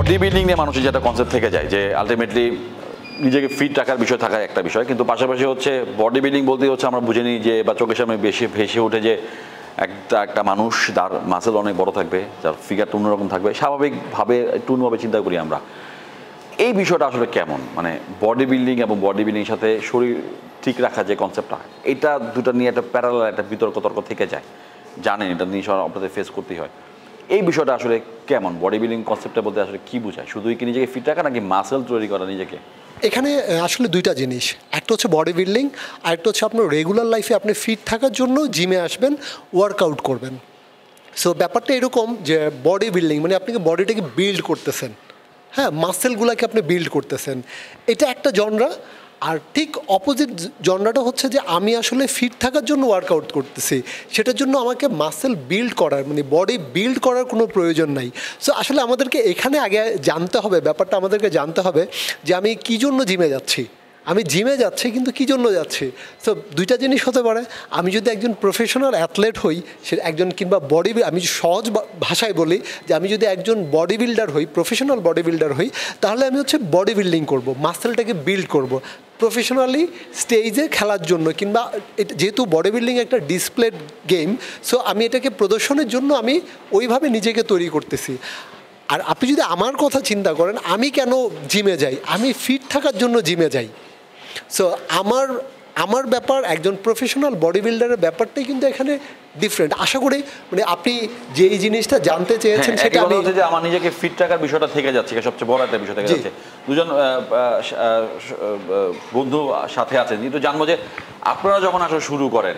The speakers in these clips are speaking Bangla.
বডি বিল্ডিং নিয়ে মানুষের যেটা কনসেপ্ট থেকে যায় যে আলটিমেটলি নিজেকে ফিট রাখার বিষয় থাকা একটা বিষয়, কিন্তু পাশাপাশি হচ্ছে বডি বিল্ডিং বলতে হচ্ছে আমরা বুঝে নিই যে বা চোখের সামনে বেশি ভেসে ওঠে যে একটা মানুষ যার মাসেল অনেক বড় থাকবে, যার ফিগারটা অন্যরকম থাকবে, স্বাভাবিকভাবে একটু অন্যভাবে চিন্তা করি আমরা। এই বিষয়টা আসলে কেমন, মানে বডি বিল্ডিং এবং বডি বিল্ডিংয়ের সাথে শরীর ঠিক রাখা যে কনসেপ্টটা, এটা দুটো নিয়ে একটা প্যারালাল একটা বিতর্ক থেকে যায়, জানেন এটা নিয়ে আপনাদের ফেস করতেই হয়। এই বিষয়টা আসলে কেমন, বডি বিল্ডিং কনসেপ্টটা বলতে আসলে কি বোঝায়? শুধুই কি নিজেকে ফিট রাখা নাকি মাসেল তৈরি করা নিজেকে? এখানে আসলে দুইটা জিনিস, একটা হচ্ছে বডি বিল্ডিং, আর একটা হচ্ছে আপনার রেগুলার লাইফে আপনি ফিট থাকার জন্য জিমে আসবেন, ওয়ার্কআউট করবেন। সো ব্যাপারটা এরকম যে বডি বিল্ডিং মানে আপনি বডিটাকে বিল্ড করতেছেন, হ্যাঁ, মাসেলগুলোকে আপনি বিল্ড করতেছেন, এটা একটা জনরা। আর ঠিক অপোজিট জনরাটা হচ্ছে যে আমি আসলে ফিট থাকার জন্য ওয়ার্কআউট করতেছি, সেটার জন্য আমাকে মাসেল বিল্ড করার মানে বডি বিল্ড করার কোনো প্রয়োজন নাই। সো আসলে আমাদেরকে এখানে আগে জানতে হবে, ব্যাপারটা আমাদেরকে জানতে হবে যে আমি কী জন্য জিমে যাচ্ছি। আমি জিমে যাচ্ছি কিন্তু কী জন্য যাচ্ছি? সো দুইটা জিনিস হতে পারে। আমি যদি একজন প্রফেশনাল অ্যাথলেট হই, সে একজন কিংবা আমি সহজ ভাষায় বলি যে আমি যদি একজন বডি বিল্ডার হই, প্রফেশনাল বডি বিল্ডার হই, তাহলে আমি হচ্ছে বডি বিল্ডিং করব, মাসেলটাকে বিল্ড করব প্রফেশনালি স্টেজে খেলার জন্য, কিংবা যেহেতু বডি বিল্ডিং একটা ডিসপ্লেড গেম, সো আমি এটাকে প্রদর্শনের জন্য আমি ওইভাবে নিজেকে তৈরি করতেছি। আর আপনি যদি আমার কথা চিন্তা করেন, আমি কেন জিমে যাই? আমি ফিট থাকার জন্য জিমে যাই। সো আমার ব্যাপার একজন প্রফেশনাল বডি বিল্ডারের ব্যাপারটাই কিন্তু এখানে ডিফারেন্ট। আশা করি মানে আপনি যেই জিনিসটা জানতে চেয়েছেন সেটা আমি যে আমার নিজেকে ফিট রাখার বিষয়টা থেকে যাচ্ছে, সবচেয়ে বড় একটা বিষয় থেকে যাচ্ছে। দুজন বন্ধু সাথে আছেন, কিন্তু জানবো যে আপনারা যখন আসলে শুরু করেন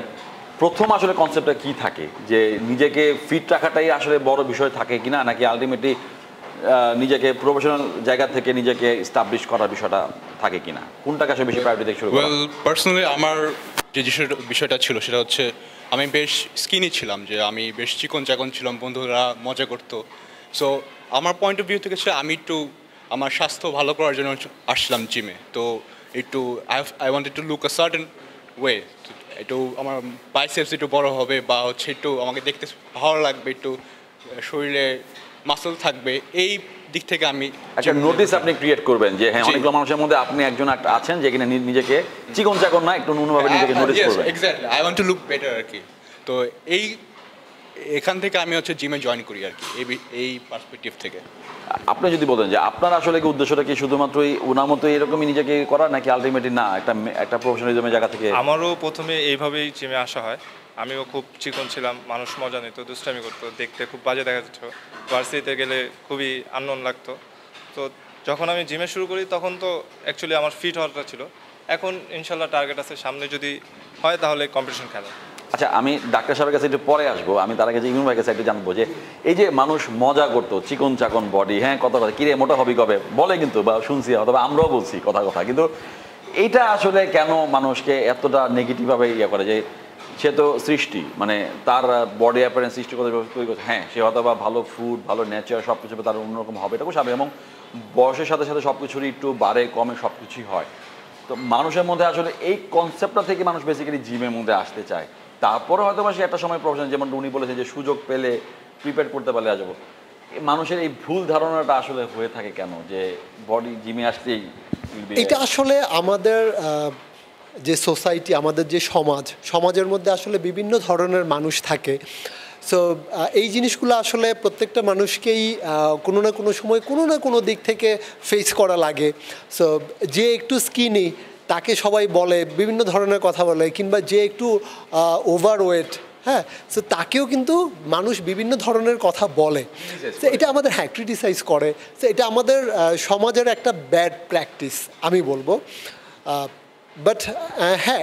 প্রথম আসলে কনসেপ্টটা কি থাকে, যে নিজেকে ফিট রাখাটাই আসলে বড় বিষয় থাকে কিনা, নাকি আলটিমেটলি নিজেকে প্রফেশনাল জায়গা থেকে নিজেকে এস্টাবলিশ করার বিষয়টা থাকে কিনা, কোনটাকে আসলে বেশি প্রায়োরিটি দিয়ে শুরু করা? পার্সোনালি আমার যে বিষয়টা ছিল সেটা হচ্ছে আমি বেশ স্কিনি ছিলাম, যে আমি বেশ চিকন চাকন ছিলাম, বন্ধুরা মজা করতো। সো আমার পয়েন্ট অফ ভিউ থেকে ছিল আমি একটু আমার স্বাস্থ্য ভালো করার জন্য আসলাম জিমে। তো একটু I wanted to look a certain way, একটু আমার বাইসেপস একটু বড় হবে, বা হচ্ছে একটু আমাকে দেখতে ভালো লাগবে, একটু শরীরে মাসল থাকবে, এই দিক থেকে আমি একটা নোটিস আপনি ক্রিয়েট করবেন যে হ্যাঁ অনেকগুলো মানুষের মধ্যে আপনি একজন আছেন যেখানে নিজেকে চিকন চাকন না, একটু ন্যূনভাবে নিজেকে নোটিস করবেন। Exactly, I want to look better আর কি। তো এখান থেকে আমি হচ্ছে জিমে জয়েন করি আর কি, এই পার্সপেক্টিভ থেকে। আপনি যদি বলেন যে আপনার আসলে কি উদ্দেশ্যটা কি শুধুমাত্রই ওনার মতো এরকমই নিজেকে করা, নাকি আলটিমেটলি না একটা প্রফেশনালিজমের জায়গা থেকে? আমারও প্রথমে এইভাবেই জিমে আসা হয়। আমিও খুব চিকন ছিলাম, মানুষ মজা নিত, দুষ্টামি করতো, দেখতে খুব বাজে দেখা যেত, ভার্সিটিতে গেলে খুবই আননোন লাগতো। তো যখন আমি জিমে শুরু করি তখন তো অ্যাকচুয়ালি আমার ফিট হওয়াটা ছিল। এখন ইনশাল্লাহ টার্গেট আছে সামনে যদি হয় তাহলে কম্পিটিশন খেলা। আচ্ছা, আমি ডাক্তার সাহেবের কাছে একটু পরে আসবো, আমি তার আগে ইমন ভাইয়ের কাছে একটু জানবো যে এই যে মানুষ মজা করতো, চিকন চাকন বডি, হ্যাঁ কথা কিরে মোটা হবি কবে বলে, কিন্তু বা শুনছি অথবা আমরাও বলছি কথা, কিন্তু এইটা আসলে কেন মানুষকে এতটা নেগেটিভভাবে ইয়ে করে? যে সে তো সৃষ্টি, মানে তার বডি অ্যাপারেন্স সৃষ্টি করতে তৈরি করছে, হ্যাঁ সে হয়তো বা ভালো ফুড, ভালো নেচার সব কিছু তার অন্যরকম হবে, এটা খুব স্বাভাবিক, এবং বয়সের সাথে সাথে সব কিছুরই একটু বাড়ে কমে সব কিছুই হয়। তো মানুষের মধ্যে আসলে এই কনসেপ্টটা থেকে মানুষ বেসিক্যালি জিমের মধ্যে আসতে চায়। তারপরে হয়তো বা সে একটা সময় প্রফেশনাল, যেমন উনি বলেছেন যে সুযোগ পেলে প্রিপেয়ার করতে পারলে যাবো। মানুষের এই ভুল ধারণাটা আসলে হয়ে থাকে কেন, যে বডি জিমে আসলেই? এটা আসলে আমাদের যে সোসাইটি, আমাদের যে সমাজের মধ্যে আসলে বিভিন্ন ধরনের মানুষ থাকে। সো এই জিনিসগুলো আসলে প্রত্যেকটা মানুষকেই কোনো না কোনো সময় কোনো না কোনো দিক থেকে ফেস করা লাগে। সো যে একটু স্কিনি তাকে সবাই বলে বিভিন্ন ধরনের কথা বলে, কিংবা যে একটু ওভারওয়েট, হ্যাঁ, সো তাকেও কিন্তু মানুষ বিভিন্ন ধরনের কথা বলে। তো এটা আমাদের ক্রিটিসাইজ করে। তো এটা আমাদের সমাজের একটা ব্যাড প্র্যাকটিস আমি বলবো। বাট হ্যাঁ,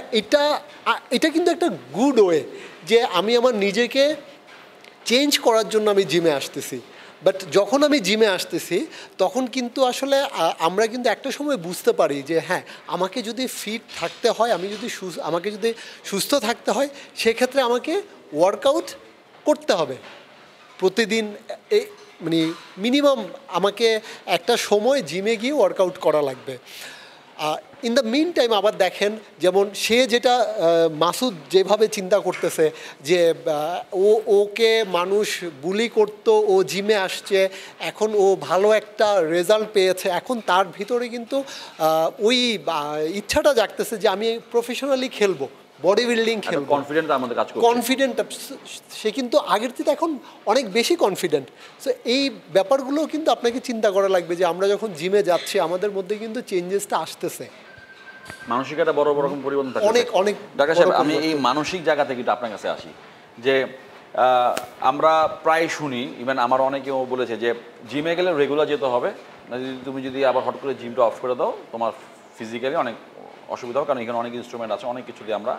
এটা কিন্তু একটা গুড ওয়ে যে আমি আমার নিজেকে চেঞ্জ করার জন্য আমি জিমে আসতেছি। বাট যখন আমি জিমে আসতেছি তখন কিন্তু আসলে আমরা কিন্তু একটা সময় বুঝতে পারি যে হ্যাঁ, আমাকে যদি ফিট থাকতে হয়, আমাকে যদি সুস্থ থাকতে হয়, সেক্ষেত্রে আমাকে ওয়ার্কআউট করতে হবে প্রতিদিন। মানে মিনিমাম আমাকে একটা সময় জিমে গিয়ে ওয়ার্কআউট করা লাগবে। ইন দ্য মিন টাইম আবার দেখেন যেমন সে যেটা মাসুদ যেভাবে চিন্তা করতেছে যে ওকে মানুষ বুলি করতো, ও জিমে আসছে, এখন ও ভালো একটা রেজাল্ট পেয়েছে, এখন তার ভিতরে কিন্তু ওই ইচ্ছাটা জাগতেছে যে আমি প্রফেশনালি খেলবো, বডি বিল্ডিং খেলবো, কনফিডেন্ট আমাদের কাজ করছে, কনফিডেন্ট। সে কিন্তু আগের থেকে এখন অনেক বেশি কনফিডেন্ট। সো এই ব্যাপারগুলো কিন্তু আপনাকে চিন্তা করা লাগবে যে আমরা যখন জিমে যাচ্ছি আমাদের মধ্যে কিন্তু চেঞ্জেসটা আসতেছে, মানসিক একটা বড় রকম পরিবর্তন থাকে। অনেক অনেক। ডাক্তার সাহেব, আমি এই মানসিক জায়গা থেকে একটু আপনার কাছে আসি যে আমরা প্রায় শুনি, ইভেন আমার অনেকেও বলেছে যে জিমে গেলে রেগুলার যেতে হবে, তুমি যদি আবার হট করে জিমটা অফ করে দাও তোমার ফিজিক্যালি অনেক অসুবিধা হবে, কারণ এখানে অনেক ইনস্ট্রুমেন্ট আছে, অনেক কিছু দিয়ে আমরা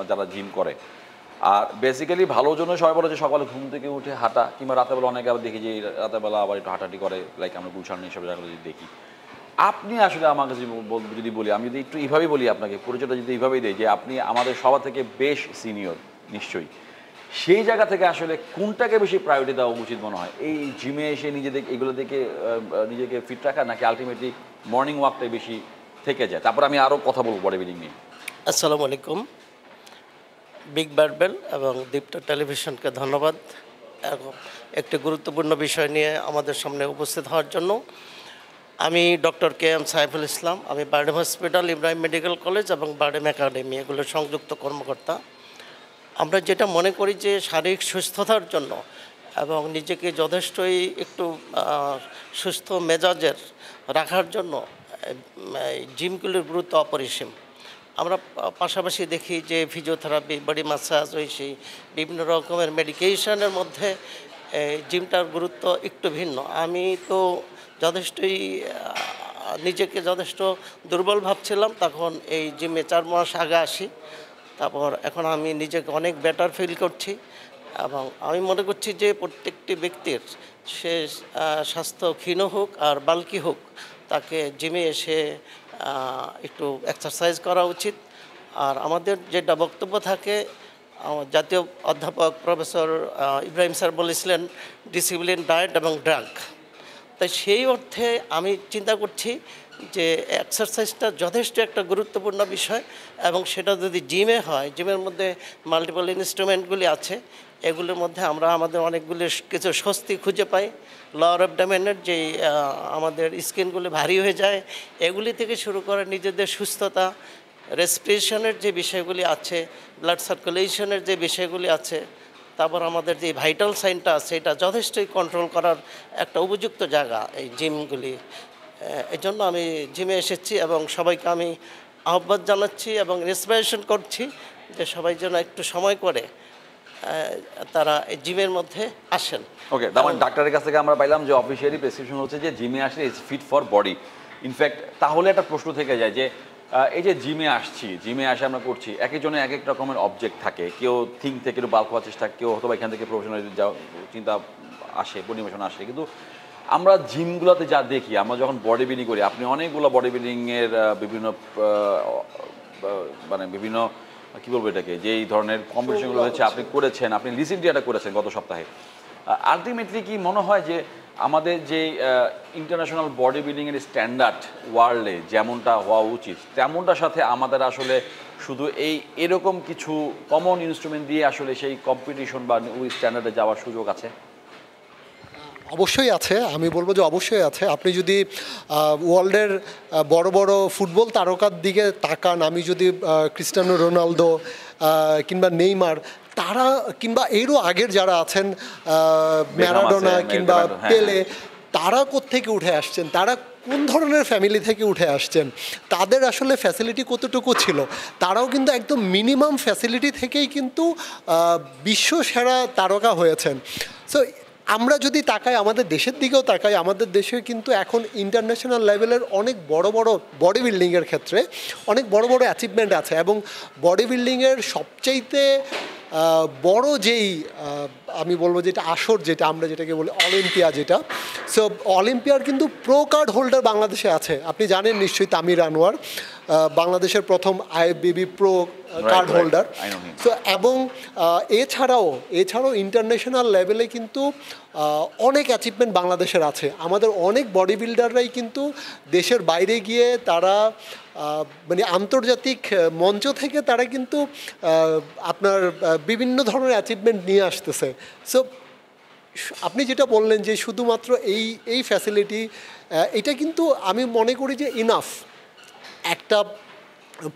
যারা জিম করে। আর বেসিক্যালি ভালোর জন্য সবাই বলে যে সকালে ঘুম থেকে উঠে হাঁটা, কিংবা রাতেরবেলা অনেকে আবার দেখি যে রাতেরবেলা আবার একটু হাঁটাহাঁটি করে, লাইক আমরা গুলশান এইসব জায়গাগুলো যদি দেখি। আপনি আসলে আমাকে যদি বলি, আমি যদি একটু এইভাবেই বলি আপনাকে, পরিচয়টা যদি এইভাবেই দিই যে আপনি আমাদের সবার থেকে বেশ সিনিয়র নিশ্চয়ই, সেই জায়গা থেকে আসলে কোনটাকে বেশি প্রায়োরিটি দেওয়া উচিত মনে হয়? এই জিমে এসে নিজেদের এগুলো দেখে নিজেকে ফিট রাখা, নাকি আলটিমেটলি মর্নিং ওয়াকটাই বেশি থেকে যায়? তারপর আমি আরও কথা বলবো বডি বিল্ডিং নিয়ে। আসসালামু আলাইকুম। বিগ বারবেল এবং দীপ্ত টেলিভিশনকে ধন্যবাদ একটি গুরুত্বপূর্ণ বিষয় নিয়ে আমাদের সামনে উপস্থিত হওয়ার জন্য। আমি ডক্টর KM সাইফুল ইসলাম, আমি BIRDEM hospital, Ibrahim medical college এবং বারডেম একাডেমি এগুলোর সংযুক্ত কর্মকর্তা। আমরা যেটা মনে করি যে শারীরিক সুস্থতার জন্য এবং নিজেকে যথেষ্টই একটু সুস্থ মেজাজের রাখার জন্য জিমগুলির গুরুত্ব অপরিসীম। আমরা পাশাপাশি দেখি যে ফিজিওথেরাপি, বডি ম্যাসাজ, ওই সেই বিভিন্ন রকমের মেডিকেশনের মধ্যে জিমটার গুরুত্ব একটু ভিন্ন। আমি তো যথেষ্টই নিজেকে যথেষ্ট দুর্বল ভাবছিলাম, তখন এই জিমে 4 মাস আগে আসি, তারপর এখন আমি নিজেকে অনেক বেটার ফিল করছি। এবং আমি মনে করছি যে প্রত্যেকটি ব্যক্তির, সে স্বাস্থ্য ক্ষীণ হোক আর বাল্কি হোক, তাকে জিমে এসে একটু এক্সারসাইজ করা উচিত। আর আমাদের যেটা বক্তব্য থাকে, জাতীয় অধ্যাপক প্রফেসর ইব্রাহিম স্যার বলেছিলেন ডিসিপ্লিন, ডায়েট এবং ড্রাগ। তাই সেই অর্থে আমি চিন্তা করছি যে এক্সারসাইজটা যথেষ্ট একটা গুরুত্বপূর্ণ বিষয়, এবং সেটা যদি জিমে হয়, জিমের মধ্যে মাল্টিপল ইনস্ট্রুমেন্টগুলি আছে, এগুলোর মধ্যে আমরা আমাদের অনেকগুলি কিছু স্বস্তি খুঁজে পাই। লোয়ার অ্যাবডোমেনের যে আমাদের স্কিনগুলি ভারী হয়ে যায়, এগুলি থেকে শুরু করে নিজেদের সুস্থতা, রেসপিরেশনের যে বিষয়গুলি আছে, ব্লাড সার্কুলেশনের যে বিষয়গুলি আছে, তারপর আমাদের যে ভাইটাল সাইনটা আছে, এটা যথেষ্টই কন্ট্রোল করার একটা উপযুক্ত জায়গা এই জিমগুলি। এই জন্য আমি জিমে এসেছি এবং সবাইকে আমি আহ্বান জানাচ্ছি এবং ইন্সপিরেশন করছি যে সবাই যেন একটু সময় করে তারা এই জিমের মধ্যে আসেন। ওকে, তার মানে ডাক্তারের কাছ থেকে আমরা পাইলাম যে অফিসিয়ালি প্রেসক্রিপশন হচ্ছে যে জিমে আসলে is fit for body. In fact তাহলে একটা প্রশ্ন থেকে যায় যে এই যে জিমে আসছি, জিমে আসে আমরা করছি, এক একজনের এক এক রকমের অবজেক্ট থাকে। কেউ থিঙ্ক থেকে একটু বাল্ক হওয়ার চেষ্টা, কেউ হয়তো এখান থেকে প্রফেশনাল যাওয়া চিন্তা আসে, পরিবেশন আসে। কিন্তু আমরা জিমগুলোতে যা দেখি, আমরা যখন বডি বিল্ডিং করি, আপনি অনেকগুলো বডি বিল্ডিংয়ের বিভিন্ন মানে বিভিন্ন কী বলবো এটাকে, যে এই ধরনের কম্পিটিশনগুলো হচ্ছে আপনি করেছেন, আপনি রিসেন্টলি এটা করেছেন গত সপ্তাহে। আলটিমেটলি কি মনে হয় যে আমাদের যে ইন্টারন্যাশনাল বডি বিল্ডিংয়ের স্ট্যান্ডার্ড ওয়ার্ল্ডে যেমনটা হওয়া উচিত, তেমনটার সাথে আমাদের আসলে শুধু এরকম কিছু কমন ইনস্ট্রুমেন্ট দিয়ে আসলে সেই কম্পিটিশন বা ওই স্ট্যান্ডার্ডে যাওয়ার সুযোগ আছে? অবশ্যই আছে, আমি বলবো যে অবশ্যই আছে। আপনি যদি ওয়ার্ল্ডের বড় বড় ফুটবল তারকার দিকে তাকান, আমি যদি ক্রিস্টিয়ানো রোনালদো কিংবা নেইমার, তারা কিংবা এরও আগের যারা আছেন ম্যারাডোনা কিংবা পেলে, তারা কোত্থেকে উঠে আসছেন, তারা কোন ধরনের ফ্যামিলি থেকে উঠে আসছেন, তাদের আসলে ফ্যাসিলিটি কতটুকু ছিল, তারাও কিন্তু একদম মিনিমাম ফ্যাসিলিটি থেকেই কিন্তু বিশ্ব সেরা তারকা হয়েছেন। সো আমরা যদি তাকাই, আমাদের দেশের দিকেও তাকাই, আমাদের দেশে কিন্তু এখন ইন্টারন্যাশনাল লেভেলের অনেক বড় বড় বডি বিল্ডিংয়ের ক্ষেত্রে অনেক বড় বড় অ্যাচিভমেন্ট আছে। এবং বডি বিল্ডিংয়ের সবচাইতে বড় যেই আমি বলবো যেটা আসর, যেটা আমরা যেটাকে বলি অলিম্পিয়া, যেটা সো অলিম্পিয়ার কিন্তু প্রো কার্ড হোল্ডার বাংলাদেশে আছে। আপনি জানেন নিশ্চয়ই তামির আনোয়ার, বাংলাদেশের প্রথম IFBB pro card right. Holder. I know him. তো এবং এছাড়াও ইন্টারন্যাশনাল লেভেলে কিন্তু অনেক অ্যাচিভমেন্ট বাংলাদেশের আছে। আমাদের অনেক বডি বিল্ডাররাই কিন্তু দেশের বাইরে গিয়ে তারা মানে আন্তর্জাতিক মঞ্চ থেকে তারা কিন্তু আপনার বিভিন্ন ধরনের অ্যাচিভমেন্ট নিয়ে আসতেছে। সো আপনি যেটা বললেন যে শুধুমাত্র এই ফ্যাসিলিটি, এটা কিন্তু আমি মনে করি যে ইনাফ একটা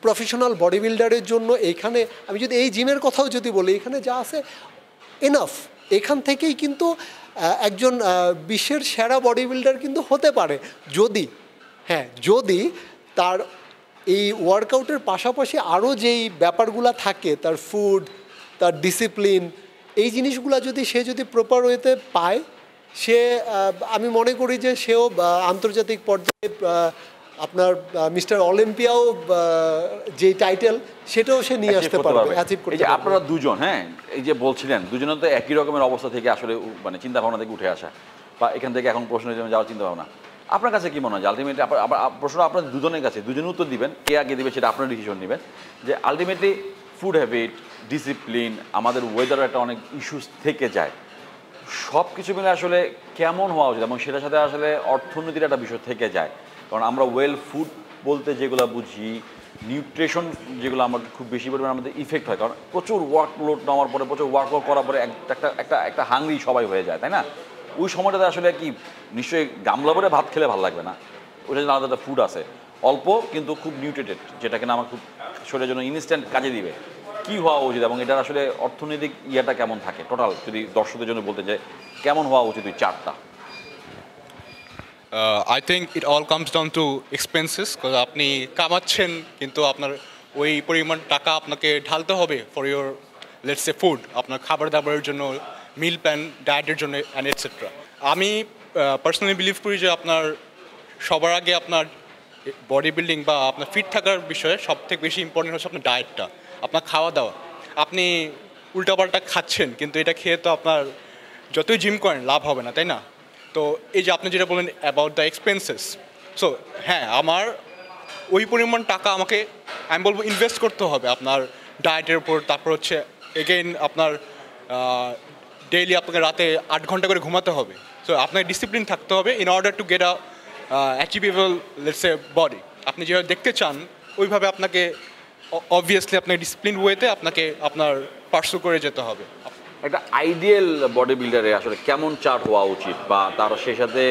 প্রফেশনাল বডি বিল্ডারের জন্য। এখানে আমি যদি এই জিমের কথাও যদি বলি, এখানে যা আছে এনাফ। এখান থেকেই কিন্তু একজন বিশ্বের সেরা বডি বিল্ডার কিন্তু হতে পারে যদি তার এই ওয়ার্কআউটের পাশাপাশি আরও যেই ব্যাপারগুলো থাকে, তার ফুড, তার ডিসিপ্লিন, এই জিনিসগুলো সে যদি প্রপার ওয়েতে পায়, সে আমি মনে করি যে সেও আন্তর্জাতিক পর্যায়ে আপনার মিস্টার অলিম্পিয়াও যে টাইটেল সেটাও সে নিয়ে আসতে পারবে, অ্যাচিভ করতে এই যে পারবে। আপনারা দুজন, হ্যাঁ, এই যে বলছিলেন দুজনে তো একই রকমের অবস্থা থেকে আসলে মানে চিন্তা ভাবনা থেকে উঠে আসা, বা এখান থেকে এখন প্রশ্নের জন্য যাওয়ার চিন্তা ভাবনা, আপনার কাছে কি মনে হয় যে আলটিমেটলি প্রশ্ন আপনাদের দুজনের কাছে, দুজনে উত্তর দিবেন, কে আগে দিবে সেটা আপনার ডিসিশন নেবেন, যে আলটিমেটলি ফুড হ্যাবিট, ডিসিপ্লিন, আমাদের ওয়েদারও একটা অনেক ইস্যুস থেকে যায়, সব কিছু মিলে আসলে কেমন হওয়া উচিত, এবং সেটার সাথে আসলে অর্থনীতির একটা বিষয় থেকে যায়। কারণ আমরা ওয়েল ফুড বলতে যেগুলো বুঝি, নিউট্রিশন যেগুলো আমার খুব বেশি পরিমাণে আমাদের ইফেক্ট হয়, কারণ প্রচুর ওয়ার্কলোড নেওয়ার পরে, প্রচুর ওয়ার্কআউট করার পরে একটা হাংরি সবাই হয়ে যায়, তাই না? ওই সময়টাতে আসলে কি নিশ্চয়ই গামলা ভরে ভাত খেলে ভালো লাগবে না, ওইটা জন্য আলাদা একটা ফুড আছে অল্প কিন্তু খুব নিউট্রিটেড, যেটা কিনা আমার খুব শরীরের জন্য ইনস্ট্যান্ট কাজে দিবে। কি হওয়া উচিত এবং এটার আসলে অর্থনৈতিক ইয়েটা কেমন থাকে, টোটাল যদি দর্শকদের জন্য বলতে চাই কেমন হওয়া উচিত ওই চারটা? I think it all comes down to expenses, কারণ আপনি কামাচ্ছেন কিন্তু আপনার ওই পরিমাণ টাকা আপনাকে ঢালতে হবে for your let's say food, আপনার খাবার দাবারের জন্য, মিল প্ল্যান, ডায়েটের জন্য অ্যান্ড এটসেট্রা। আমি পার্সোনালি বিলিভ করি যে আপনার সবার আগে আপনার বডি বিল্ডিং বা আপনার ফিট থাকার বিষয়ে সবথেকে বেশি ইম্পর্টেন্ট হচ্ছে আপনার ডায়েটটা, আপনার খাওয়া দাওয়া। আপনি উল্টাপাল্টা খাচ্ছেন কিন্তু এটা খেয়ে তো আপনার যতই জিম করেন লাভ হবে না, তাই না? তো এই যে আপনি যেটা বললেন অ্যাবাউট দ্য এক্সপেন্সেস, সো হ্যাঁ, আমার ওই পরিমাণ টাকা আমাকে আমি বলবো ইনভেস্ট করতে হবে আপনার ডায়েটের উপর। তারপর হচ্ছে এগেইন আপনার ডেইলি আপনাকে রাতে 8 ঘন্টা করে ঘুমাতে হবে। সো আপনাকে ডিসিপ্লিন থাকতে হবে in order to get achievable let's say body. আপনি যেভাবে দেখতে চান ওইভাবে আপনাকে অবভিয়াসলি আপনাকে ডিসিপ্লিন ওয়েতে আপনাকে আপনার পার্সু করে যেতে হবে। একটা আইডিয়াল বডি বিল্ডারে আসলে কেমন চার্ট হওয়া উচিত, বা তার সেই সাথে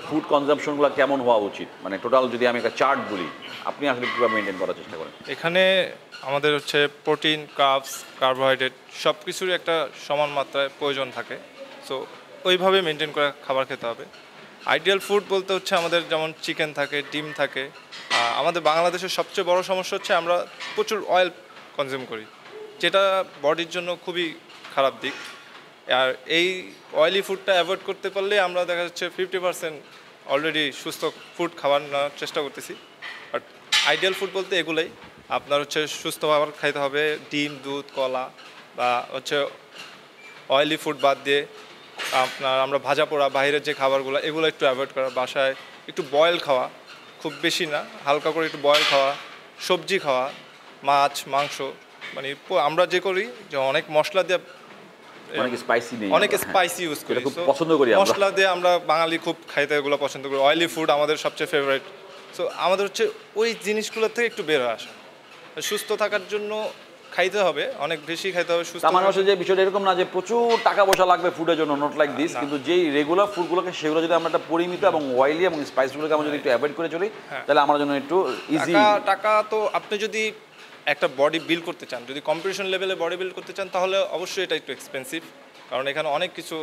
ফুড কনজাম্পশনগুলো কেমন হওয়া উচিত, মানে টোটাল যদি আমি একটা চার্ট বলি, আপনি আসলে কীভাবে মেনটেন করার চেষ্টা করেন? এখানে আমাদের হচ্ছে প্রোটিন, কার্বস, কার্বোহাইড্রেট সব কিছুরই একটা সমান মাত্রায় প্রয়োজন থাকে। সো ওইভাবে মেনটেন করে খাবার খেতে হবে। আইডিয়াল ফুড বলতে হচ্ছে আমাদের যেমন চিকেন থাকে, ডিম থাকে। আমাদের বাংলাদেশের সবচেয়ে বড় সমস্যা হচ্ছে আমরা প্রচুর অয়েল কনজিউম করি, যেটা বডির জন্য খুবই খারাপ দিক। আর এই অয়েলি ফুডটা অ্যাভয়েড করতে পারলে আমরা দেখা যাচ্ছে 50% অলরেডি সুস্থ ফুড খাবার নেওয়ার চেষ্টা করতেছি। বাট আইডিয়াল ফুড বলতে এগুলোই, আপনার হচ্ছে সুস্থ খাবার খাইতে হবে, ডিম, দুধ, কলা, বা হচ্ছে অয়েলি ফুড বাদ দিয়ে আপনার আমরা ভাজা পোড়া বাইরের যে খাবারগুলো এগুলো একটু অ্যাভয়েড করা, বাসায় একটু বয়েল খাওয়া, খুব বেশি না, হালকা করে একটু বয়েল খাওয়া, সবজি খাওয়া, মাছ, মাংস। মানে আমরা যে করি যে অনেক মশলা দিয়ে, অনেক স্পাইসি নেই, অনেক স্পাইসি ইউজ করি, খুব পছন্দ করি আমরা। মশলা দিয়ে আমরা বাঙালি খুব খাইতে এগুলো পছন্দ করি। অয়েলি ফুড আমাদের সবচেয়ে ফেভারিট। সো আমাদের হচ্ছে ওই জিনিসগুলোর থেকে একটু বের হয়ে আসা। সুস্থ থাকার জন্য খাইতে হবে, অনেক বেশি খাইতে হবে সুস্থ। আমার হচ্ছে যে বিষয়টা এরকম না যে প্রচুর টাকা পয়সা লাগবে ফুডের জন্য, নট লাইক দিস, কিন্তু যেই রেগুলার ফুডগুলোকে সেগুলো যদি আমরা একটা পরিমিত এবং অয়েলি এবং স্পাইসগুলোকে আমরা যদি একটু অ্যাভয়েড করে চলি, তাহলে আমার জন্য একটু ইজি। টাকা তো আপনি যদি একটা বডি বিল্ড করতে চান, যদি কম্পিটিশন লেভেলে বডি বিল্ড করতে চান, তাহলে অবশ্যই এটা একটু এক্সপেন্সিভ, কারণ এখানে অনেক কিছু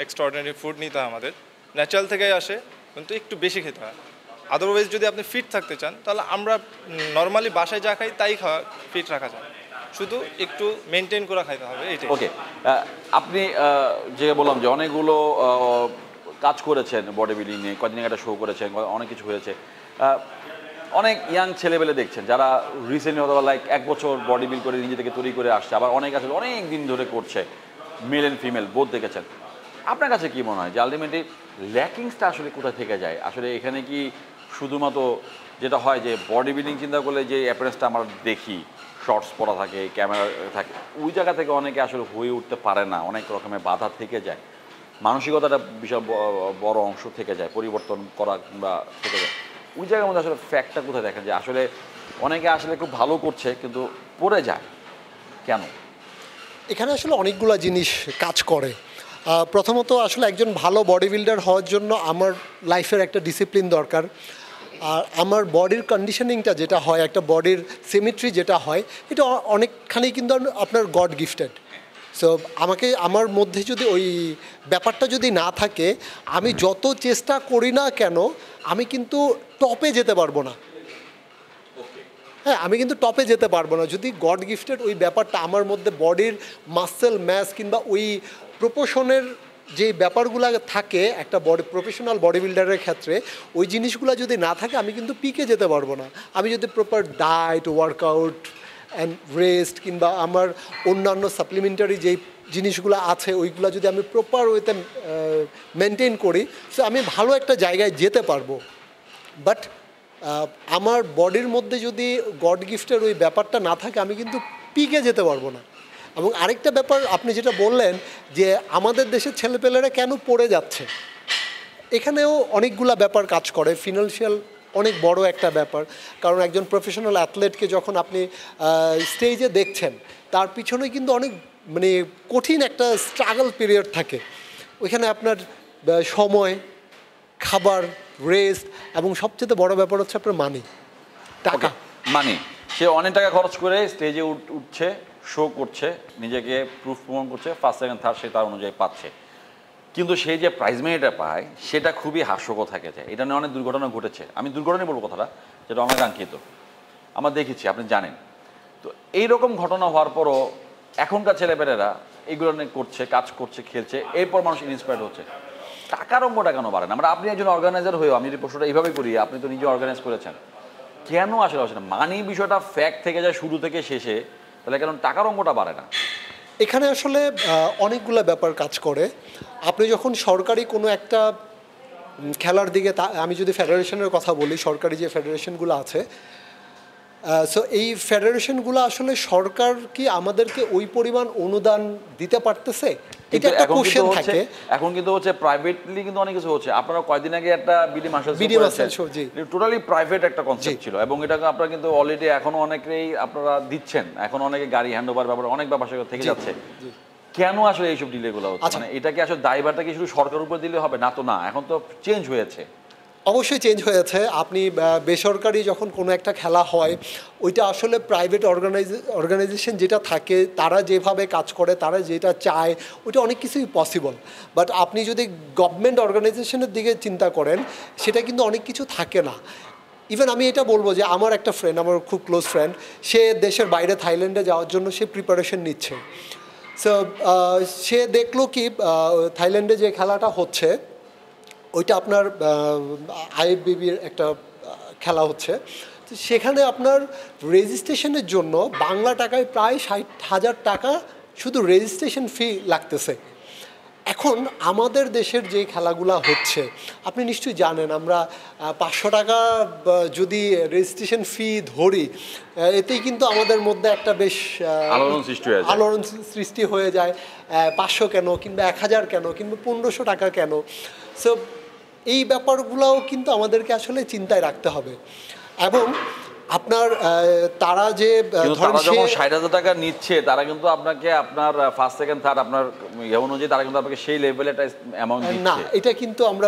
এক্সট্রাঅর্ডিনারি ফুড নিতে হয় আমাদের, ন্যাচারাল থেকেই আসে, কিন্তু একটু বেশি খেতে হয়। আদারওয়াইজ যদি আপনি ফিট থাকতে চান, তাহলে আমরা নর্মালি বাসায় যা খাই তাই খাওয়া ফিট রাখা যায়, শুধু একটু মেনটেন করে খাইতে হবে এইটাই। ওকে, আপনি যে বললাম যে অনেকগুলো কাজ করেছেন বডি বিল্ডিং নিয়ে, কদিন আগে একটা শো করেছেন, অনেক কিছু হয়েছে, অনেক ইয়াং ছেলেবেলে দেখছেন যারা রিসেন্টলি হয়তো লাইক 1 বছর বডি বিল্ড করে নিজে থেকে তৈরি করে আসছে, আবার অনেক আছে অনেক দিন ধরে করছে, মেল অ্যান্ড ফিমেল বোধ দেখেছেন। আপনার কাছে কি মনে হয় যে আলটিমেটলি ল্যাকিংসটা আসলে কোথায় থেকে যায়? আসলে এখানে কি শুধুমাত্র যেটা হয় যে বডি বিল্ডিং চিন্তা করলে যে অ্যাপিয়ারেন্সটা আমরা দেখি, শর্টস পরা থাকে, ক্যামেরা থাকে, ওই জায়গা থেকে অনেকে আসলে হয়ে উঠতে পারে না, অনেক রকমের বাধা থেকে যায়, মানসিকতাটা বিশাল বড় অংশ থেকে যায়, পরিবর্তন করা কিংবা থেকে যায়। ওই জায়গার মধ্যে আসলে ফ্যাক্টটা কোথায় দেখেন যে আসলে অনেকে আসলে খুব ভালো করছে কিন্তু পড়ে যায় কেন? এখানে আসলে অনেকগুলো জিনিস কাজ করে। প্রথমত আসলে একজন ভালো বডি বিল্ডার হওয়ার জন্য আমার লাইফের একটা ডিসিপ্লিন দরকার। আর আমার বডির কন্ডিশনিংটা যেটা হয়, একটা বডির সিমেট্রি যেটা হয়, এটা অনেকখানি কিন্তু আপনার গড গিফটেড। সো আমাকে আমার মধ্যে যদি ওই ব্যাপারটা যদি না থাকে, আমি যত চেষ্টা করি না কেন আমি কিন্তু টপে যেতে পারবো না। হ্যাঁ, আমি কিন্তু টপে যেতে পারবো না যদি গড গিফটেড ওই ব্যাপারটা আমার মধ্যে বডির মাসেল ম্যাস কিংবা ওই প্রপোর্শনের যে ব্যাপারগুলো থাকে একটা প্রফেশনাল বডি বিল্ডারের ক্ষেত্রে, ওই জিনিসগুলো যদি না থাকে আমি কিন্তু পিকে যেতে পারবো না। আমি যদি proper diet, workout and rest কিংবা আমার অন্যান্য সাপ্লিমেন্টারি যেই জিনিসগুলো আছে ওইগুলো যদি আমি প্রপার ওয়েতে মেনটেন করি, সো আমি ভালো একটা জায়গায় যেতে পারবো। বাট আমার বডির মধ্যে যদি গড গিফটের ওই ব্যাপারটা না থাকে আমি কিন্তু পিকে যেতে পারবো না। এবং আরেকটা ব্যাপার আপনি যেটা বললেন যে আমাদের দেশের ছেলেপেলেরা কেন পড়ে যাচ্ছে, এখানেও অনেকগুলা ব্যাপার কাজ করে। ফিনান্সিয়াল অনেক বড় একটা ব্যাপার, কারণ একজন প্রফেশনাল অ্যাথলেটকে যখন আপনি স্টেজে দেখছেন তার পিছনে কিন্তু অনেক মানে কঠিন একটা স্ট্রাগল পিরিয়ড থাকে। ওইখানে আপনার সময়, খাবার, রেস্ট এবং সবচেয়ে বড় ব্যাপার হচ্ছে আপনার মানি, টাকা। মানি, সে অনেক টাকা খরচ করে স্টেজে উঠছে, শো করছে, নিজেকে প্রুফ প্রমাণ করছে, ফার্স্ট সেকেন্ড থার্ড সে তার অনুযায়ী পাচ্ছে, কিন্তু সেই যে প্রাইজ মানিটা পায় সেটা খুবই হাস্যকর থাকে যায়। এটা নিয়ে অনেক দুর্ঘটনা ঘটেছে। আমি দুর্ঘটনাই বলবো কথাটা, যেটা অনাকাঙ্ক্ষিত আমরা দেখেছি, আপনি জানেন। তো এইরকম ঘটনা হওয়ার পরও এখনকার ছেলেপেলেরা এইগুলো নিয়ে করছে, কাজ করছে, খেলছে, এরপর মানুষ ইন্সপায়ার্ড হচ্ছে। টাকার অঙ্কটা কেন বাড়ে না? আমরা আপনি একজন অর্গানাইজার হয়েও, আমি যদি প্রশ্নটা এইভাবেই করি, আপনি তো নিজে অর্গানাইজ করেছেন, কেন আসলে আসে না? মানি বিষয়টা ফ্যাক্ট থেকে যায় শুরু থেকে শেষে, তাহলে কেন টাকার অঙ্কটা বাড়ে না? এখানে আসলে অনেকগুলো ব্যাপার কাজ করে। আপনি যখন সরকারি কোনো একটা খেলার দিকে, আমি যদি ফেডারেশনের কথা বলি, সরকারি যে ফেডারেশনগুলো আছে, সো এই ফেডারেশনগুলো আসলে সরকার কি আমাদেরকে ওই পরিমাণ অনুদান দিতে পারতেছে, এটা একটা কোশ্চেন থাকে। এখন কিন্তু হচ্ছে প্রাইভেটলি কিন্তু অনেক কিছু হচ্ছে। আপনারা কয়েকদিন আগে একটা BD marshal show, totally private একটা কনসেপ্ট ছিল, এবং এটাকে আপনারা কিন্তু অলরেডি এখনো অনেকেই আপনারা দিচ্ছেন, এখন অনেকে গাড়ি হ্যান্ড ওভার ব্যাপারে অনেক ব্যাপার থেকে যাচ্ছে। কেন আসলে এইসব ডিলেগুলো হচ্ছে? মানে এটা কি আসলে দায়ভারটা কি শুধু সরকারের উপর দিলে হবে? না তো না, এখন তো চেঞ্জ হয়েছে। অবশ্যই চেঞ্জ হয়েছে। আপনি বেসরকারি যখন কোনো একটা খেলা হয়, ওইটা আসলে প্রাইভেট অর্গানাইজেশন যেটা থাকে তারা যেভাবে কাজ করে, তারা যেটা চায়, ওইটা অনেক কিছুই পসিবল। বাট আপনি যদি গভর্নমেন্ট অর্গানাইজেশনের দিকে চিন্তা করেন, সেটা কিন্তু অনেক কিছু থাকে না। ইভেন আমি এটা বলবো যে আমার একটা ফ্রেন্ড, আমার খুব ক্লোজ ফ্রেন্ড, সে দেশের বাইরে থাইল্যান্ডে যাওয়ার জন্য সে প্রিপারেশন নিচ্ছে। সো সে দেখলো কি থাইল্যান্ডে যে খেলাটা হচ্ছে ওইটা আপনার আইএফবিবির একটা খেলা হচ্ছে, তো সেখানে আপনার রেজিস্ট্রেশনের জন্য বাংলা টাকায় প্রায় 60,000 টাকা শুধু রেজিস্ট্রেশন ফি লাগতেছে। এখন আমাদের দেশের যে খেলাগুলো হচ্ছে আপনি নিশ্চয়ই জানেন, আমরা 500 টাকা যদি রেজিস্ট্রেশন ফি ধরি, এতেই কিন্তু আমাদের মধ্যে একটা বেশ আলোড়ন সৃষ্টি হয়ে যায়। 500 কেন, কিংবা 1000 কেন, কিংবা 1500 টাকা কেন? সো এই ব্যাপারগুলোও কিন্তু আমাদেরকে আসলে চিন্তায় রাখতে হবে। এবং আপনার তারা যে যখন 60,000 টাকা নিচ্ছে, তারা কিন্তু আপনাকে আপনার ফার্স্ট সেকেন্ড থার্ড আপনার অনুযায়ী তারা কিন্তু আপনাকে সেই লেভেলে একটা অ্যামাউন্ট দিচ্ছে না। এটা কিন্তু আমরা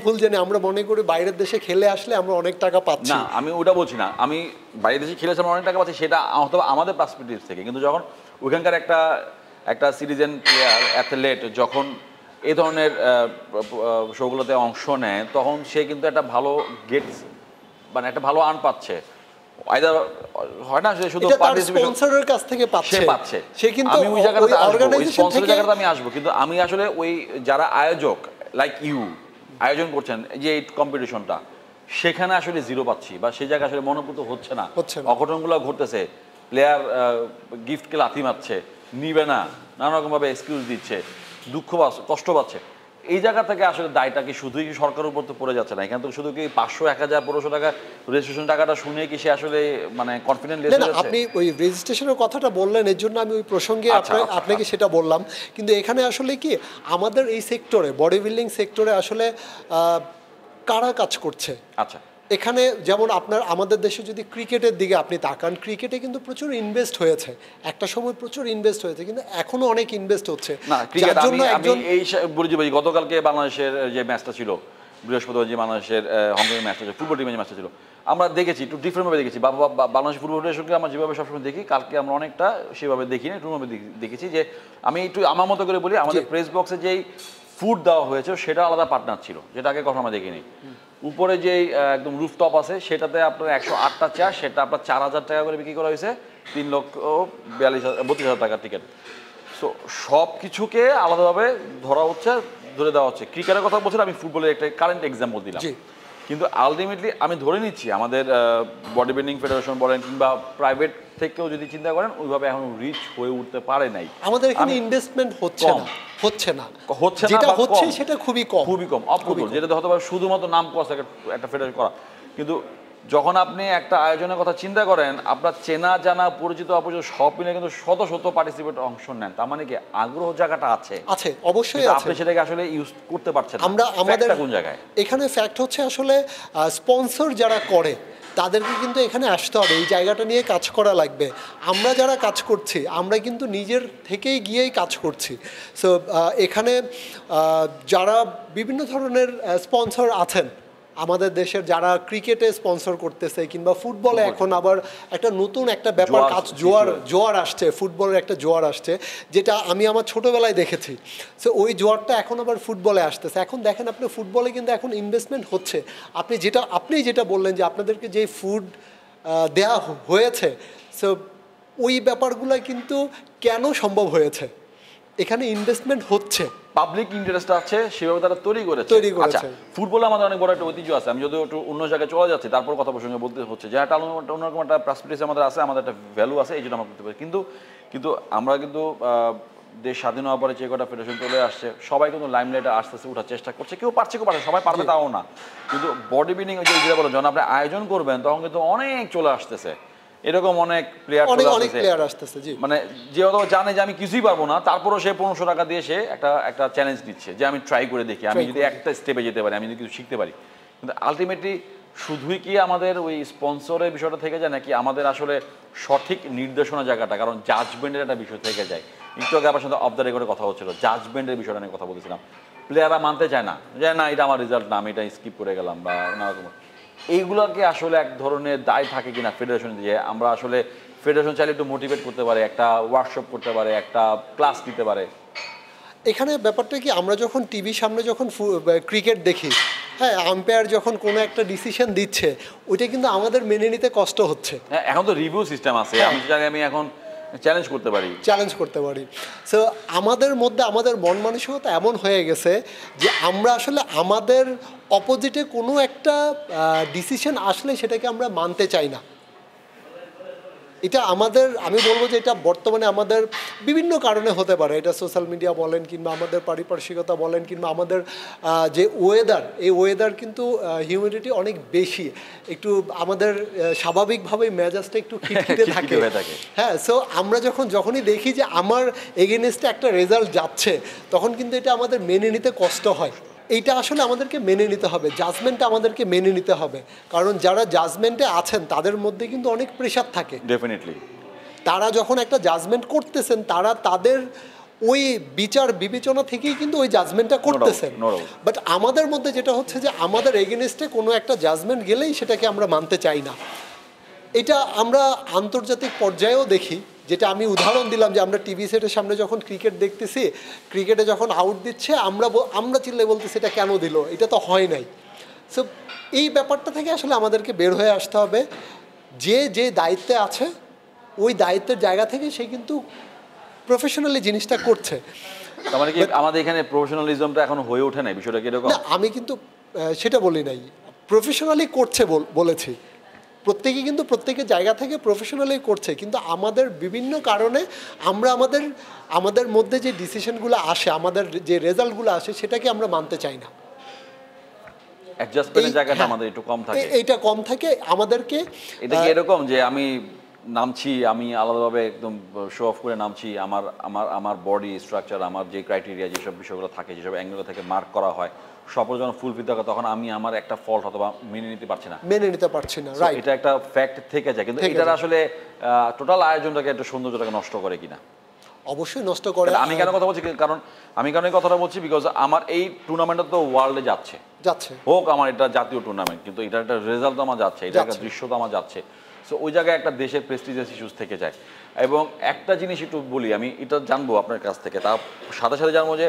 ভুল জানি, আমরা মনে করি বাইরের দেশে খেলে আসলে আমরা অনেক টাকা পাচ্ছি। না, আমি ওটা বলছি না, আমি বাইরের দেশে খেলেছি আমরা অনেক টাকা পাচ্ছি, সেটা অথবা আমাদের পার্সপেক্টিভ থেকে। কিন্তু যখন ওইখানকার একটা সিটিজেন প্লেয়ার অ্যাথলেট যখন এই ধরনের শোগুলোতে অংশ নেয়, তখন সে কিন্তু একটা ভালো মানে একটা ভালো আর্ন পাচ্ছে। হয় না শুধু স্পন্সরের কাছ থেকে পাচ্ছে সে, কিন্তু আমি ওই জায়গাটা আমি আসবো। কিন্তু আমি আসলে ওই যারা আয়োজক লাইক আয়োজন করছেন যে এই কম্পিটিশনটা, সেখানে আসলে জিরো পাচ্ছি, বা সেই জায়গায় আসলে মনোভূত হচ্ছে না। অঘটনগুলো ঘটতেছে, প্লেয়ার গিফটকে লাথি মারছে, নিবে না, নানা রকমভাবে এক্সকিউজ দিচ্ছে, দুঃখ পাচ্ছে, কষ্ট পাচ্ছে। এই জায়গা থেকে আসলে দায়টা কি শুধুই কি সরকারের উপর তো পড়ে যাচ্ছে না, এখানে তো শুধু কি 500, 1000, 1500 টাকা রেজিস্ট্রেশন টাকাটা শুনে কি সে আসলে মানে কনফিডেন্ট লেস না হয়ে না, যাচ্ছে? আপনি ওই রেজিস্ট্রেশনের কথাটা বললেন, এর জন্য আমি ওই প্রসঙ্গে আচ্ছা, আচ্ছা, আপনাকে সেটা বললাম। কিন্তু এখানে আসলে কি আমাদের এই সেক্টরে, বডি বিল্ডিং সেক্টরে আসলে কারা কাজ করছে? আচ্ছা, এখানে যেমন আমাদের দেশে যদি ক্রিকেটের দিকে আপনি তাকান, ক্রিকেটে কিন্তু প্রচুর ইনভেস্ট হয়েছে, একটা সময় প্রচুর ইনভেস্ট হয়েছে, কিন্তু এখনো অনেক ইনভেস্ট হচ্ছে। না ক্রিকেট যার জন্য আমি এই বলছি ভাই, গতকালকে বাংলাদেশের যে ম্যাচটা ছিল, বৃহস্পতিবার যে বাংলাদেশের হংকংয়ের ম্যাচটা ছিল, ফুটবল টিমের যে ম্যাচটা ছিল, আমরা দেখেছি একটু ডিফারেন্টভাবে দেখেছি। বাংলাদেশ ফুটবল ফেডারেশনকে আমরা যেভাবে সবসময় দেখি, কালকে আমরা অনেকটা সেভাবে দেখি না, একটুভাবে দেখেছি। যে আমি একটু আমার মতো করে বলি, আমাদের প্রেস বক্সে যেই ফুড দেওয়া হয়েছে সেটা আলাদা পার্টনার ছিল, যেটা আগে কখনো আমরা দেখিনি। উপরে যেই একদম রুফটপ আছে সেটাতে আপনার 108টা চেয়ার, সেটা আপনার 4000 টাকা করে বিক্রি করা হয়েছে, 3,42,000 টাকার টিকিট। সো সব কিছুকে আলাদাভাবে ধরা হচ্ছে, ধরে দেওয়া হচ্ছে। ক্রিকেটের কথা বলছেন, আমি ফুটবলের একটা কারেন্ট এক্সাম্পল দিলাম। কিন্তু আলটিমেটলি আমি ধরে নিচ্ছি আমাদের বডি বিল্ডিং ফেডারেশন বলেন কিংবা প্রাইভেট থেকেও যদি চিন্তা করেন, ওইভাবে এখন রিচ হয়ে উঠতে পারে নাই। আমাদের এখানে ইনভেস্টমেন্ট হচ্ছে না, যেটা বা হচ্ছে কম। সেটা খুবই কম, অপ্রতুল, যেটা হয়তো শুধুমাত্র নাম করা একটা ফেডারেশন করা। কিন্তু যখন আপনি একটা আয়োজনের কথা চিন্তা করেন, আপনার চেনা জানা পরিচিত অপরিচিত সব মিলে কিন্তু শত শত পার্টিসিপেট অংশ নেন, তার মানে কি আগ্রহ জায়গাটা আছে, অবশ্যই আছে। আপনি সেটাকে আসলে ইউজ করতে পারছেন না। আমরা আমাদের কোন জায়গায় এখানে ফ্যাক্ট হচ্ছে আসলে স্পন্সর যারা করে তাদেরকে কিন্তু এখানে আসতে হবে, এই জায়গাটা নিয়ে কাজ করা লাগবে। আমরা যারা কাজ করছি আমরা কিন্তু নিজের থেকেই গিয়েই কাজ করছি। সো এখানে যারা বিভিন্ন ধরনের স্পন্সর আছেন আমাদের দেশের, যারা ক্রিকেটে স্পন্সর করতেছে কিংবা ফুটবলে এখন আবার একটা নতুন একটা ব্যাপার কাজ, জোয়ার আসছে, ফুটবলের একটা জোয়ার আসছে, যেটা আমি আমার ছোটোবেলায় দেখেছি। সো ওই জোয়ারটা এখন আবার ফুটবলে আসতেছে। এখন দেখেন আপনি ফুটবলে কিন্তু এখন ইনভেস্টমেন্ট হচ্ছে। আপনি যেটা বললেন যে আপনাদেরকে যে ফুড দেয়া হয়েছে, সো ওই ব্যাপারগুলো কিন্তু কেন সম্ভব হয়েছে, এখানে ইনভেস্টমেন্ট হচ্ছে, পাবলিক ইন্টারেস্ট আছে, সেভাবে তারা তৈরি করেছে। আচ্ছা, ফুটবলে আমাদের অনেক বড় একটা ঐতিহ্য আছে। আমি যদিও একটু অন্য জায়গায় চলে যাচ্ছি, তারপর কথা প্রসঙ্গে বলতে হচ্ছে যে একটা অন্যরকম একটা প্রাসপেক্টিভ আমাদের আছে, আমাদের একটা ভ্যালু আছে, এই জন্য আমরা করতে পারি। কিন্তু আমরা কিন্তু দেশ স্বাধীন হওয়ার পরে যে কটা ফেডারেশন চলে আসছে, সবাই কিন্তু লাইমলাইটে আস্তে উঠার চেষ্টা করছে, কেউ পারছে কেউ পারছে, সবাই পারবে তাও না। কিন্তু বডি বিল্ডিং যেটা বলো, যখন আপনি আয়োজন করবেন তখন কিন্তু অনেক চলে আসতেছে, এরকম অনেক প্লেয়ার আসতেছে, মানে যে অথবা জানে যে আমি কিছুই পারবো না, তারপরও সে 1500 টাকা দিয়ে সে একটা চ্যালেঞ্জ দিচ্ছে যে আমি ট্রাই করে দেখি, আমি যদি একটা স্টেপে যেতে পারি, আমি যদি কিছু শিখতে পারি। কিন্তু আলটিমেটলি শুধুই কি আমাদের ওই স্পন্সরের বিষয়টা থেকে যায়, নাকি আমাদের আসলে সঠিক নির্দেশনা জায়গাটা, কারণ জাজমেন্টের একটা বিষয় থেকে যায়। একটু আগে আপনার সাথে অফ দ্য রেকর্ডে কথা হচ্ছিল, জাজমেন্টের বিষয়টা নিয়ে কথা বলতেছিলাম। প্লেয়াররা মানতে চায় না যে না এটা আমার রেজাল্ট না, আমি এটা স্কিপ করে গেলাম বা নানা। এইগুলোকে আসলে এক ধরনের দায় থাকে কিনা ফেডারেশন দিয়ে, আমরা আসলে ফেডারেশন চাইলে একটু মোটিভেট করতে পারে, একটা ওয়ার্কশপ করতে পারে, একটা ক্লাস দিতে পারে। এখানে ব্যাপারটা কি, আমরা যখন টিভির সামনে যখন ক্রিকেট দেখি, হ্যাঁ, আম্পায়ার যখন কোনো একটা ডিসিশন দিচ্ছে, ওইটা কিন্তু আমাদের মেনে নিতে কষ্ট হচ্ছে। হ্যাঁ, এখন তো রিভিউ সিস্টেম আছে, আমি এখন চ্যালেঞ্জ করতে পারি। সো আমাদের মধ্যে আমাদের মন মানসিকতা এমন হয়ে গেছে যে আমরা আসলে আমাদের অপোজিটে কোনো একটা ডিসিশন আসলে সেটাকে আমরা মানতে চাই না। এটা আমি বলবো যে এটা বর্তমানে আমাদের বিভিন্ন কারণে হতে পারে। এটা সোশ্যাল মিডিয়া বলেন কিংবা আমাদের পারিপার্শ্বিকতা বলেন কিংবা আমাদের যে ওয়েদার, এই ওয়েদার কিন্তু হিউমিডিটি অনেক বেশি, একটু আমাদের স্বাভাবিকভাবেই মেজাজটা একটু খিটখিটে থাকে। হ্যাঁ, সো আমরা যখনই দেখি যে আমার এগেনস্টে একটা রেজাল্ট যাচ্ছে, তখন কিন্তু এটা আমাদের মেনে নিতে কষ্ট হয়। এইটা আসলে আমাদেরকে মেনে নিতে হবে, জাজমেন্টটা আমাদেরকে মেনে নিতে হবে, কারণ যারা জাজমেন্টে আছেন তাদের মধ্যে কিন্তু অনেক প্রেশার থাকে। ডেফিনেটলি তারা যখন একটা জাজমেন্ট করতেছেন, তারা তাদের ওই বিচার বিবেচনা থেকেই কিন্তু ওই জাজমেন্টটা করতেছেন। বাট আমাদের মধ্যে যেটা হচ্ছে যে আমাদের এগেনস্টে কোনো একটা জাজমেন্ট গেলেই সেটাকে আমরা মানতে চাই না। এটা আমরা আন্তর্জাতিক পর্যায়েও দেখি, যেটা আমি উদাহরণ দিলাম যে আমরা টিভি সেটের সামনে যখন ক্রিকেট দেখতেছি, ক্রিকেটে যখন আউট দিচ্ছে আমরা চিল্লে বলতেছি এটা কেন দিল, এটা তো হয় নাই। সো এই ব্যাপারটা থেকে আসলে আমাদেরকে বের হয়ে আসতে হবে। যে দায়িত্বে আছে ওই দায়িত্বের জায়গা থেকে সে কিন্তু প্রফেশনালি জিনিসটা করছে। তার মানে কি আমাদের এখানে প্রফেশনালিজমটা এখন হয়ে ওঠে নাই, বিষয়টা কি এরকম? না, আমি কিন্তু সেটা বলি নাই, প্রফেশনালি করছে বলেছি। প্রত্যেকেই কিন্তু প্রত্যেকের জায়গা থেকে প্রফেশনালি করছে, কিন্তু আমাদের বিভিন্ন কারণে আমরা আমাদের মধ্যে যে ডিসিশনগুলো আসে, আমাদের যে রেজাল্টগুলো আসে, সেটাকে আমরা মানতে চাই না। অ্যাডজাস্টমেন্টের জায়গাটা আমাদের একটু কম থাকে। এইটা কম থাকে আমাদেরকে। এটা কি এরকম যে আমি নামছি, আমি আলাদাভাবে একদম শো অফ করে নামছি, আমার আমার আমার বডি স্ট্রাকচার, আমার যে ক্রাইটেরিয়া, যেসব বিষয়গুলো থাকে, যেসব অ্যাঙ্গেল থেকে মার্ক করা হয়, সব যখন ফুলফিল থাকে, তখন আমি আমার একটা ফল্ট অথবা মেনে নিতে পারছি না, রাইট? এটা একটা ফ্যাক্ট থেকে যায়, কিন্তু এটার আসলে টোটাল আয়োজনটাকে একটু সৌন্দর্যটাকে নষ্ট করে কিনা? অবশ্যই নষ্ট করে। আমি কেন কথা বলছি, কারণ আমি কেন এই কথাটা বলছি, বিকজ আমার এই টুর্নামেন্টটা তো ওয়ার্ল্ডে যাচ্ছে হোক, আমার এটা জাতীয় টুর্নামেন্ট, কিন্তু এটা একটা রেজাল্ট তো আমার যাচ্ছে, এটা একটা দৃশ্য তো আমার যাচ্ছে। সো ওই জায়গায় একটা দেশের প্রেস্টিজিয়াস ইস্যুস থেকে যায়। এবং একটা জিনিস একটু বলি, আমি এটা জানবো আপনার কাছ থেকে, তার সাথে সাথে জানবো যে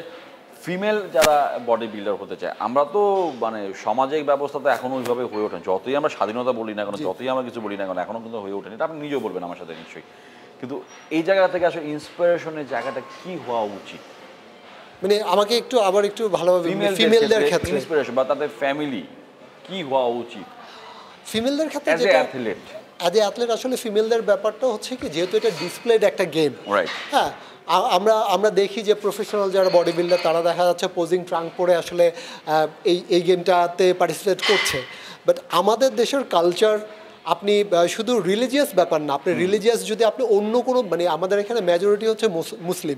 ফিমেল যারা বডি বিল্ডার হতে চায়, আমরা তো মানে সামাজিক ব্যবস্থা তো এখনো ওইভাবে হয়ে ওঠেন, যতই আমরা স্বাধীনতা বলি না কেন, যতই আমরা কিছু বলি না কেন, এখনো কিন্তু হয়ে ওঠেনি। এটা আপনি নিজেও বলবেন আমার সাথে নিশ্চয়ই। কিন্তু এই জায়গা থেকে আসলে ইন্সপিরেশনের জায়গাটা কি হওয়া উচিত? মানে আমাকে আবার একটু ভালোভাবে ফিমেলদের ক্ষেত্রে ইন্সপিরেশন বা তাদের ফ্যামিলি কি হওয়া উচিত ফিমেলদের ক্ষেত্রে as a athlete? As a athlete আসলে ফিমেলদের ব্যাপারটা হচ্ছে কি, যেহেতু এটা ডিসপ্লেড একটা গেম, রাইট? হ্যাঁ, আমরা দেখি যে প্রফেশনাল যারা বডি বিল্ডার, তারা দেখা যাচ্ছে পোজিং ট্রাঙ্ক পরে আসলে এই গেমটাতে পার্টিসিপেট করছে। বাট আমাদের দেশের কালচার, আপনি শুধু রিলিজিয়াস ব্যাপার না, আপনি রিলিজিয়াস যদি আপনি অন্য কোনো, মানে আমাদের এখানে মেজরিটি হচ্ছে মুসলিম,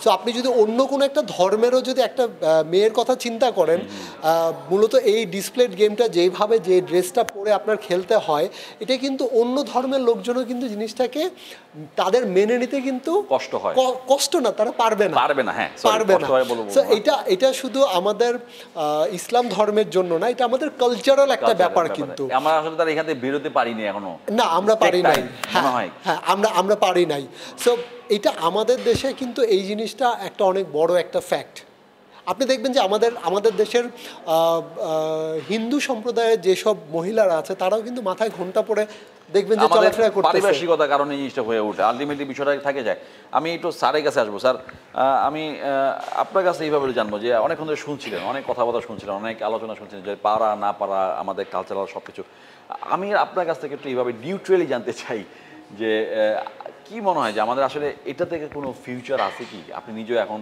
সো আপনি যদি অন্য কোনো একটা ধর্মেরও যদি একটা মেয়ের কথা চিন্তা করেন, মূলত এই ডিসপ্লেড গেমটা যেভাবে যে ড্রেসটা পরে আপনার খেলতে হয়, এটা কিন্তু অন্য ধর্মের লোকজনও কিন্তু জিনিসটাকে তাদের মেনে নিতে কিন্তু কষ্ট না, তারা পারবে না, হ্যাঁ পারবে না। সো এটা শুধু আমাদের ইসলাম ধর্মের জন্য না, এটা আমাদের কালচারাল একটা ব্যাপার। কিন্তু আমরা আসলে তার এখান থেকে বেরোতে পারিনি এখনো, না আমরা পারি নাই, হ্যাঁ আমরা পারি নাই। সো এটা আমাদের দেশে কিন্তু এই জিনিসটা একটা অনেক বড় একটা ফ্যাক্ট। আপনি দেখবেন যে আমাদের দেশের হিন্দু সম্প্রদায়ের যেসব মহিলারা আছে, তারাও কিন্তু মাথায় ঘোমটা পরে দেখবেন যে চলাফেরা করতেছে। পারিপার্শ্বিকতার কারণে এই জিনিসটা হয়ে ওঠে, আলটিমেটলি বিষয়টা থাকে যায়। আমি একটু স্যারের কাছে আসবো। স্যার, আমি আপনার কাছে এইভাবে জানবো যে অনেকক্ষণ ধরে শুনছিলেন, অনেক কথাবার্তা শুনছিলেন, অনেক আলোচনা শুনছিলেন যে পারা না পারা, আমাদের কালচারাল সব কিছু। আমি আপনার কাছ থেকে একটু এইভাবে নিউট্রালি জানতে চাই যে কি মনে হয় যে আমাদের আসলে এটা থেকে কোনো ফিউচার আছে কি? আপনি নিজেও এখন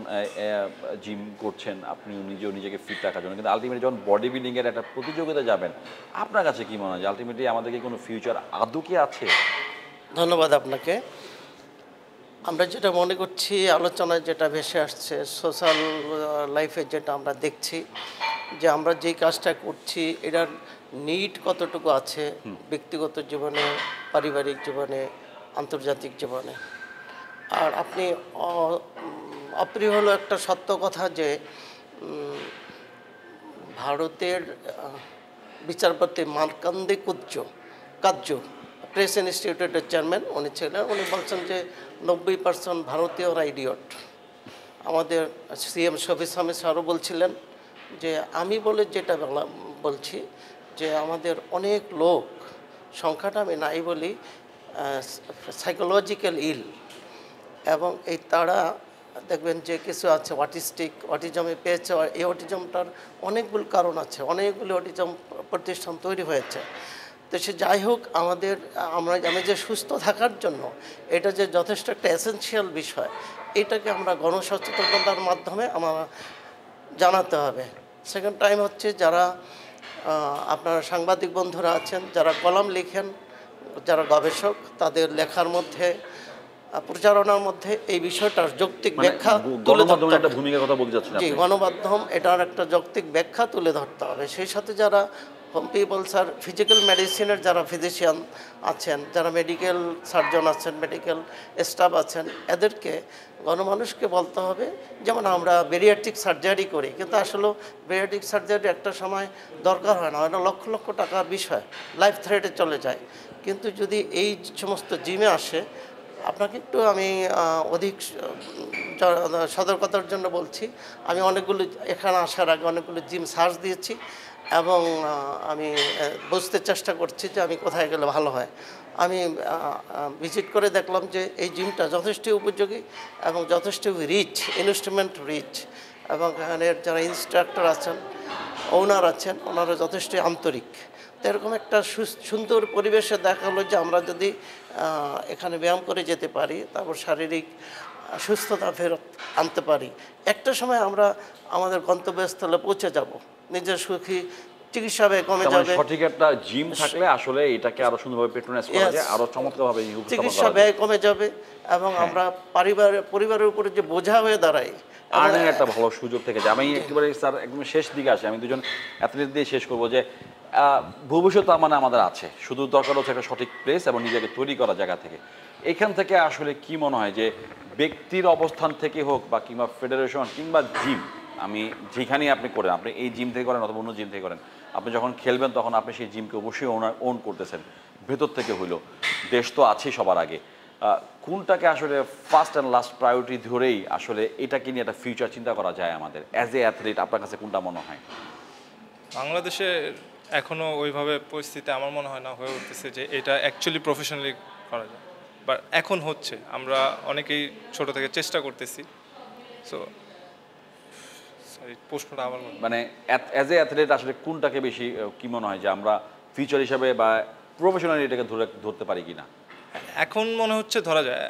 জিম করছেন, আপনি নিজেও নিজেকে ফিট রাখার জন্য, কিন্তু আলটিমেটলি যখন বডি বিল্ডিংয়ের একটা প্রতিযোগিতা যাবেন, আপনার কাছে কি মনে হয় যে আলটিমেটলি আমাদের কি কোনো ফিউচার আদৌ কি আছে? ধন্যবাদ আপনাকে। আমরা যেটা মনে করছি, আলোচনায় যেটা ভেসে আসছে, সোশ্যাল লাইফে যেটা আমরা দেখছি, যে আমরা যেই কাজটা করছি এটার নিড কতটুকু আছে ব্যক্তিগত জীবনে, পারিবারিক জীবনে, আন্তর্জাতিক জীবনে। আর আপনি অপ্রিয় হলো একটা সত্য কথা যে ভারতের বিচারপতি মার্কান্ডে কার্য প্রেস ইনস্টিটিউটের চেয়ারম্যান উনি ছিলেন, উনি বলছেন যে 90% ভারতীয়রা ইডিয়ট। আমাদের সিএম শফিক আহমেদ স্যারও বলছিলেন যে আমি বলে যেটা বলছি যে আমাদের অনেক লোক, সংখ্যাটা আমি নাই বলি, সাইকোলজিক্যাল ইল, এবং এই তারা দেখবেন যে কিছু আছে অটিজমে পেয়েছে। এই অটিজমটার অনেকগুলো কারণ আছে, অনেকগুলো অটিজম প্রতিষ্ঠান তৈরি হয়েছে। তো সে যাই হোক, আমি যে সুস্থ থাকার জন্য এটা যে যথেষ্ট একটা এসেনশিয়াল বিষয়, এটাকে আমরা গণসচেতনতার মাধ্যমে আমরা জানাতে হবে। সেকেন্ড টাইম হচ্ছে যারা আপনার সাংবাদিক বন্ধুরা আছেন, যারা কলাম লিখেন, যারা গবেষক, তাদের লেখার মধ্যে, প্রচারণার মধ্যে এই বিষয়টার যৌক্তিক ব্যাখ্যা তুলে ধরতে হবে। জি, গণমাধ্যম এটার একটা যৌক্তিক ব্যাখ্যা তুলে ধরতে হবে। সেই সাথে যারা পিপলস আর ফিজিক্যাল মেডিসিনের যারা ফিজিশিয়ান আছেন, যারা মেডিকেল সার্জন আছেন, মেডিকেল স্টাফ আছেন, এদেরকে গণমানুষকে বলতে হবে, যেমন আমরা বেরিয়াট্রিক সার্জারি করি, কিন্তু আসলে বেরিয়াট্রিক সার্জারি একটা সময় দরকার হয় না, এটা লক্ষ লক্ষ টাকার বিষয়, লাইফ থ্রেটে চলে যায়। কিন্তু যদি এই সমস্ত জিমে আসে, আপনাকে একটু আমি অধিক সতর্কতার জন্য বলছি, আমি অনেকগুলো এখানে আসার আগে অনেকগুলো জিম সার্চ দিয়েছি এবং আমি বুঝতে চেষ্টা করছি যে আমি কোথায় গেলে ভালো হয়। আমি ভিজিট করে দেখলাম যে এই জিমটা যথেষ্ট উপযোগী এবং যথেষ্ট রিচ, ইনস্ট্রুমেন্ট রিচ, এবং এখানের যারা ইনস্ট্রাক্টর আছেন, ওনার আছেন, ওনারা যথেষ্ট আন্তরিক। তো এরকম একটা সুন্দর পরিবেশে দেখা হলো যে আমরা যদি এখানে ব্যায়াম করে যেতে পারি, তারপর শারীরিক সুস্থতা ফেরত আনতে পারি, একটা সময় আমরা আমাদের গন্তব্যস্থলে পৌঁছে যাব, নিজের সুখী চিকিৎসা ব্যয় কমে যাবে। সঠিক একটা জিম থাকলে আসলে এটাকে আরো সুন্দরভাবে পেট্রোনাইজ করা যায়, আরো চমৎকারভাবে চিকিৎসা ব্যয় কমে যাবে এবং আমরা পরিবারের উপরে যে বোঝা হয়ে দাঁড়াই, আর্নিং একটা ভালো সুযোগ থেকে যায়। আমি একেবারে স্যার একদম শেষ দিকে আসি, আমি দুজন অ্যাথলিট দিয়ে শেষ করবো যে ভবিষ্যৎ তার মানে আমাদের আছে, শুধু দরকার হচ্ছে একটা সঠিক প্লেস এবং নিজেকে তৈরি করা জায়গা থেকে। এখান থেকে আসলে কি মনে হয় যে ব্যক্তির অবস্থান থেকে হোক বা কিংবা ফেডারেশন কিংবা জিম, আমি যেখানেই আপনি করেন, আপনি এই জিম থেকে করেন অথবা অন্য জিম থেকে করেন, আপনি যখন খেলবেন তখন আপনি সেই জিমকে অবশ্যই ওন করতেছেন ভেতর থেকে হইলো। দেশ তো আছেই সবার আগে, কোনটাকে আসলে ফার্স্ট অ্যান্ড লাস্ট প্রায়োরিটি ধরেই আসলে এটাকে নিয়ে একটা ফিউচার চিন্তা করা যায় আমাদের অ্যাজ এ অ্যাথলিট? আপনার কাছে কোনটা মনে হয়? বাংলাদেশে এখনও ওইভাবে পরিস্থিতি আমার মনে হয় না হয়ে উঠতেছে যে এটা অ্যাকচুয়ালি প্রফেশনালি করা যায়, বাট এখন হচ্ছে, আমরা অনেকেই ছোট থেকে চেষ্টা করতেছি। সো প্রশ্নটা আমার মানে অ্যাজ এ অ্যাথলিট আসলে কোনটাকে বেশি কি মনে হয় যে আমরা ফিউচার হিসাবে বা প্রফেশনালি এটাকে ধরতে পারি কিনা? এখন মনে হচ্ছে ধরা যায়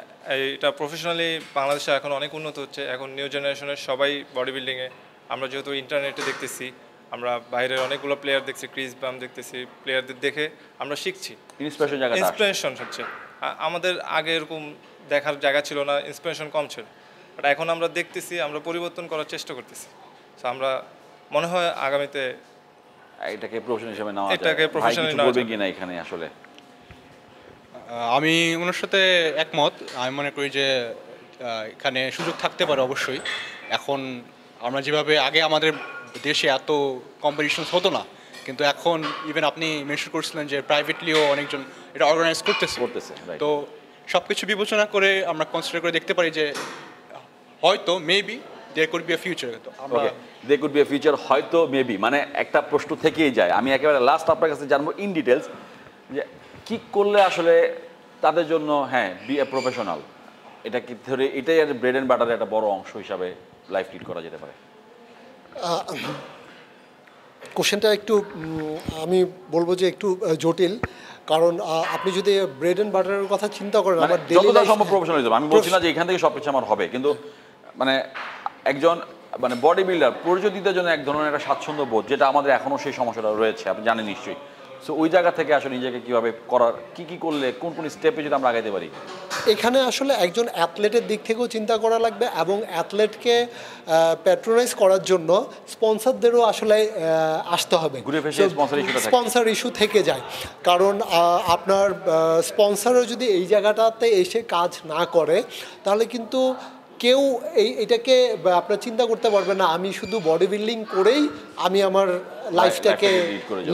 এটা প্রফেশনালি। বাংলাদেশে এখন অনেক উন্নত হচ্ছে, এখন নিউ জেনারেশনের সবাই বডি বিল্ডিংয়ে। আমরা যেহেতু ইন্টারনেটে দেখতেছি, আমরা বাইরের অনেকগুলো প্লেয়ার দেখছি, ক্রিস বাম দেখতেছি, প্লেয়ারদের দেখে আমরা শিখছি, ইন্সপিরেশন হচ্ছে। আমাদের আগে এরকম দেখার জায়গা ছিল না, ইন্সপিরেশন কম ছিল, বাট এখন আমরা দেখতেছি, আমরা পরিবর্তন করার চেষ্টা করতেছি। সো আমরা মনে হয় আগামীতে এটাকে প্রফেশন হিসেবে নেওয়া যায়। এটাকে প্রফেশনালি নেওয়া বলবেন কিনা এখানে? আসলে আমি ওনার সাথে একমত। আমি মনে করি যে এখানে সুযোগ থাকতে পারে অবশ্যই। এখন আমরা যেভাবে আগে আমাদের দেশে এত কম্পিটিশন হতো না, কিন্তু এখন ইভেন আপনি মেনশন করছিলেন যে প্রাইভেটলিও অনেকজন এটা অর্গানাইজ করতেছে। তো সব কিছু বিবেচনা করে আমরা কনসিডার করে দেখতে পারি যে হয়তো maybe there could be a future. তো আমরা there could be a future, হয়তো মেবি, মানে একটা প্রশ্ন থেকেই যায়। আমি একেবারে লাস্ট আপনার কাছে জানবো ইন ডিটেলস যে কি করলে আসলে তাদের জন্য হ্যাঁ বি এ প্রফেশনাল, এটা কি ধরে এটাই আর ব্রেড অ্যান্ড বাটারের একটা বড় অংশ হিসাবে লাইফ লিড করা যেতে পারে? কোশ্চেনটা একটু আমি বলবো যে একটু জটিল, কারণ আপনি যদি ব্রেড অ্যান্ড বাটারের কথা চিন্তা করেন, আমার যতটা সম্ভব প্রফেশনালিজম, আমি বলছি না যে এখান থেকে সবকিছু আমার হবে, কিন্তু মানে একজন মানে বডি বিল্ডার পরিচয় দিতে জন্য এক ধরনের একটা স্বাচ্ছন্দ্য বোধ, যেটা আমাদের এখনও সেই সমস্যাটা রয়েছে, আপনি জানেন নিশ্চয়ই। সো ওই জায়গা থেকে আসলে নিজেকে কীভাবে করার, কী করলে কোন স্টেপে যদি আমরা আগাইতে পারি? এখানে আসলে একজন অ্যাথলেটের দিক থেকেও চিন্তা করা লাগবে, এবং অ্যাথলেটকে প্যাট্রোনাইজ করার জন্য স্পন্সরদেরও আসলে আসতে হবে। স্পন্সর ইস্যু থেকে যায়, কারণ আপনার স্পন্সরও যদি এই জায়গাটাতে এসে কাজ না করে, তাহলে কিন্তু কেউ এটাকে আপনার চিন্তা করতে পারবে না আমি শুধু বডি বিল্ডিং করেই আমি আমার লাইফটাকে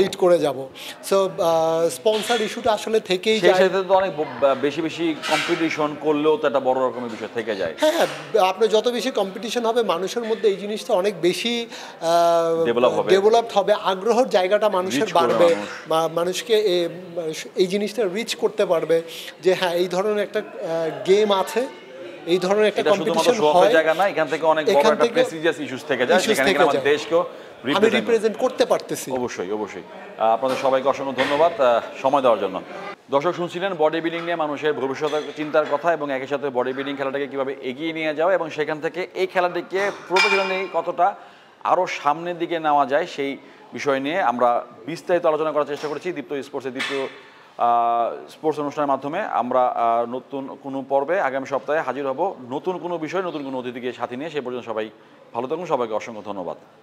লিড করে যাব। সো স্পন্সর ইস্যুটা আসলে থেকেই যায়। সেই সাথে তো অনেক বেশি বেশি কম্পিটিশন করলেও তো একটা বড় রকমের বিষয় থেকে যায়। হ্যাঁ, আপনার যত বেশি কম্পিটিশন হবে, মানুষের মধ্যে এই জিনিসটা অনেক বেশি ডেভেলপড হবে, আগ্রহের জায়গাটা মানুষের বাড়বে, মানুষকে এই জিনিসটা রিচ করতে পারবে যে হ্যাঁ এই ধরনের একটা গেম আছে, এই ধরনের একটা কম্পিটিশন হয়। জায়গা না, এখান থেকে অনেক বড় একটা প্রেস্টিজিয়াস ইস্যুস থেকে যায়, যেখানে আমাদের দেশকে আমি রিপ্রেজেন্ট করতে পারতেছি। অবশ্যই অবশ্যই। আপনাদের সবাইকে অসংখ্য ধন্যবাদ সময় দেওয়ার জন্য। দর্শক শুনছিলেন বডি বিল্ডিং নিয়ে মানুষের ভবিষ্যৎ চিন্তার কথা, এবং একই সাথে বডি বিল্ডিং খেলাটাকে কীভাবে এগিয়ে নিয়ে যাওয়া এবং সেখান থেকে এই খেলাটিকে প্রফেশনালি কতটা আরও সামনের দিকে নেওয়া যায় সেই বিষয় নিয়ে আমরা বিস্তারিত আলোচনা করার চেষ্টা করেছি দীপ্ত স্পোর্টসের দ্বিতীয় স্পোর্টস অনুষ্ঠানের মাধ্যমে। আমরা নতুন কোনো পর্বে আগামী সপ্তাহে হাজির হব নতুন কোনো বিষয়, নতুন কোনো অতিথিকে সাথে নিয়ে। সে পর্যন্ত সবাই ভালো থাকুন, সবাইকে অসংখ্য ধন্যবাদ।